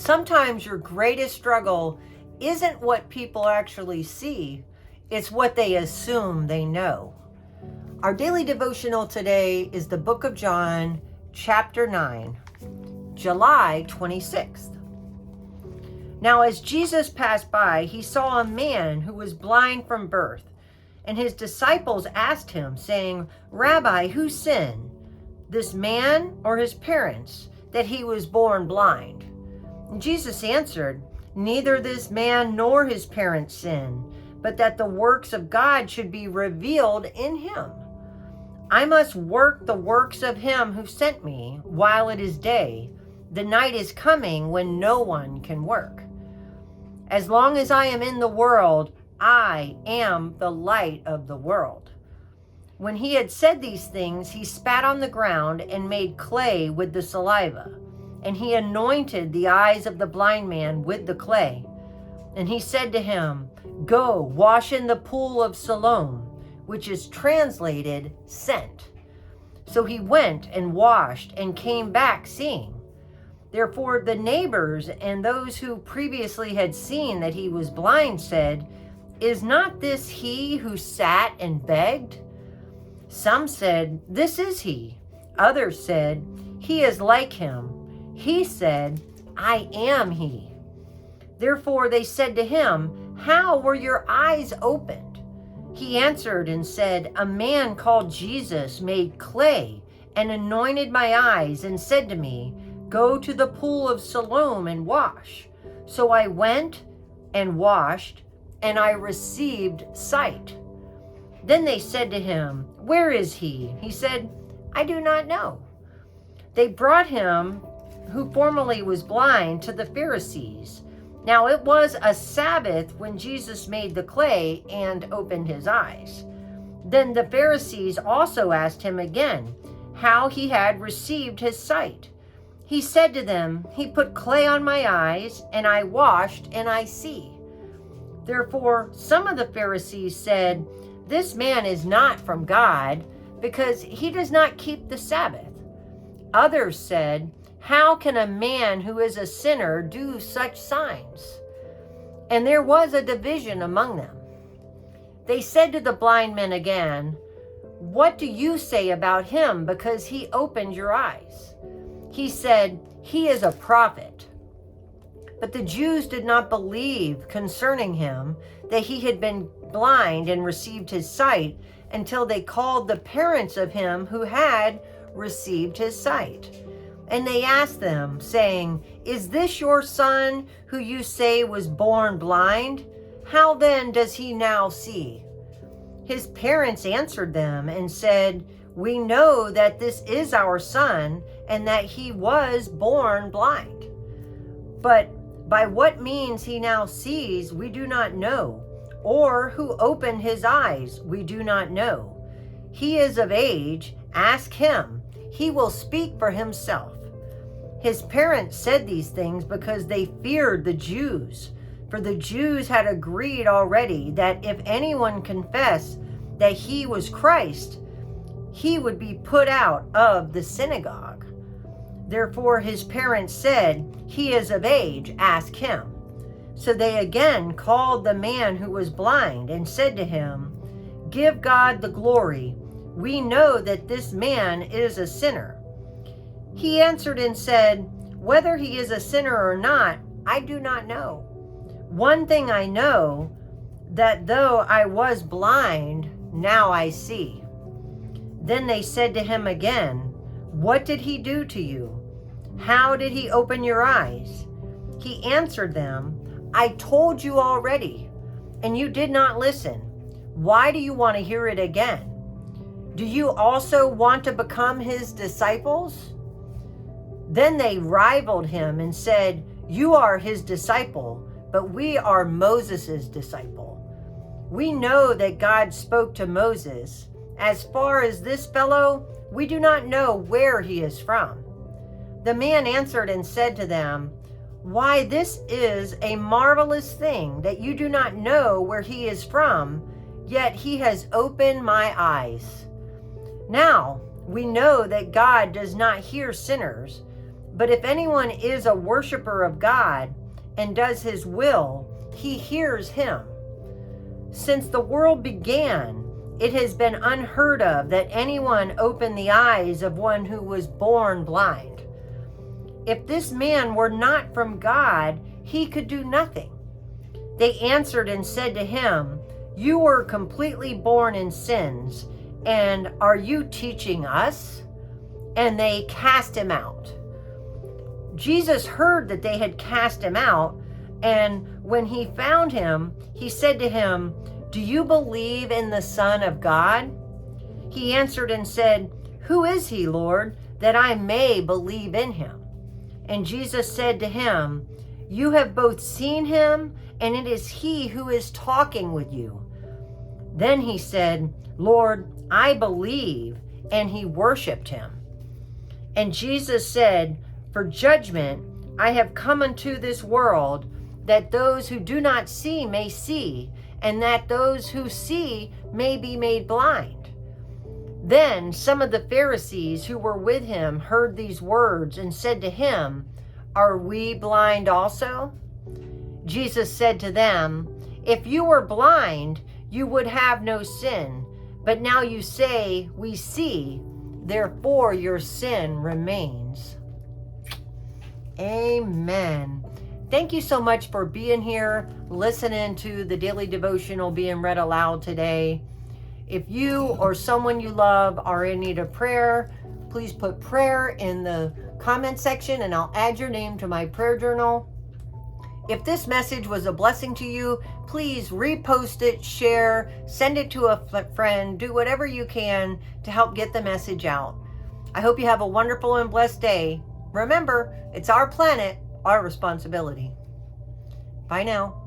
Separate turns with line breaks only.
Sometimes your greatest struggle isn't what people actually see, it's what they assume they know. Our daily devotional today is the book of John, chapter 9, July 26th. Now, as Jesus passed by, he saw a man who was blind from birth, and his disciples asked him, saying, "Rabbi, who sinned, this man or his parents, that he was born blind?" And Jesus answered, "Neither this man nor his parents sinned, but that the works of God should be revealed in him. I must work the works of him who sent me while it is day. The night is coming when no one can work. As long as I am in the world, I am the light of the world." When he had said these things, he spat on the ground and made clay with the saliva. And he anointed the eyes of the blind man with the clay. And he said to him, "Go, wash in the pool of Siloam," which is translated sent. So he went and washed and came back seeing. Therefore the neighbors and those who previously had seen that he was blind said, "Is not this he who sat and begged?" Some said, "This is he." Others said, "He is like him." He said, "I am he." Therefore they said to him, "How were your eyes opened?" He answered and said, "A man called Jesus made clay and anointed my eyes and said to me, 'Go to the pool of Siloam and wash.' So I went and washed, and I received sight." Then they said to him, "Where is he?" He said, "I do not know." They brought him, who formerly was blind, to the Pharisees. Now it was a Sabbath when Jesus made the clay and opened his eyes. Then the Pharisees also asked him again how he had received his sight. He said to them, "He put clay on my eyes, and I washed, and I see." Therefore some of the Pharisees said, "This man is not from God, because he does not keep the Sabbath." Others said, "How can a man who is a sinner do such signs?" And there was a division among them. They said to the blind men again, "What do you say about him because he opened your eyes?" He said, "He is a prophet." But the Jews did not believe concerning him that he had been blind and received his sight until they called the parents of him who had received his sight. And they asked them, saying, "Is this your son who you say was born blind? How then does he now see?" His parents answered them and said, "We know that this is our son and that he was born blind. But by what means he now sees, we do not know, or who opened his eyes, we do not know. He is of age, ask him, he will speak for himself." His parents said these things because they feared the Jews, for the Jews had agreed already that if anyone confessed that he was Christ, he would be put out of the synagogue. Therefore his parents said, "He is of age, ask him." So they again called the man who was blind and said to him, "Give God the glory. We know that this man is a sinner." He answered and said, "Whether he is a sinner or not, I do not know. One thing I know, that though I was blind, now I see." Then they said to him again, "What did he do to you? How did he open your eyes?" He answered them, "I told you already, and you did not listen. Why do you want to hear it again? Do you also want to become his disciples?" Then they rivaled him and said, "You are his disciple, but we are Moses' disciple. We know that God spoke to Moses. As far as this fellow, we do not know where he is from." The man answered and said to them, "Why, this is a marvelous thing that you do not know where he is from, yet he has opened my eyes. Now we know that God does not hear sinners, But if anyone is a worshiper of God and does his will, he hears him. Since the world began, it has been unheard of that anyone opened the eyes of one who was born blind. If this man were not from God, he could do nothing. They answered and said to him, "You were completely born in sins, and are you teaching us?" And they cast him out. Jesus heard that they had cast him out, and when he found him, he said to him, "Do you believe in the Son of God?" He answered and said, "Who is he, Lord, that I may believe in him?" And Jesus said to him, "You have both seen him, and it is he who is talking with you." Then he said, "Lord, I believe," and he worshiped him. And Jesus said, "For judgment I have come into this world, that those who do not see may see, and that those who see may be made blind." Then some of the Pharisees who were with him heard these words and said to him, "Are we blind also?" Jesus said to them, "If you were blind, you would have no sin. But now you say, 'We see,' therefore your sin remains." Amen. Thank you so much for being here, listening to the daily devotional being read aloud today. If you or someone you love are in need of prayer, please put prayer in the comment section and I'll add your name to my prayer journal. If this message was a blessing to you, please repost it, share, send it to a friend, do whatever you can to help get the message out. I hope you have a wonderful and blessed day. Remember, it's our planet, our responsibility. Bye now.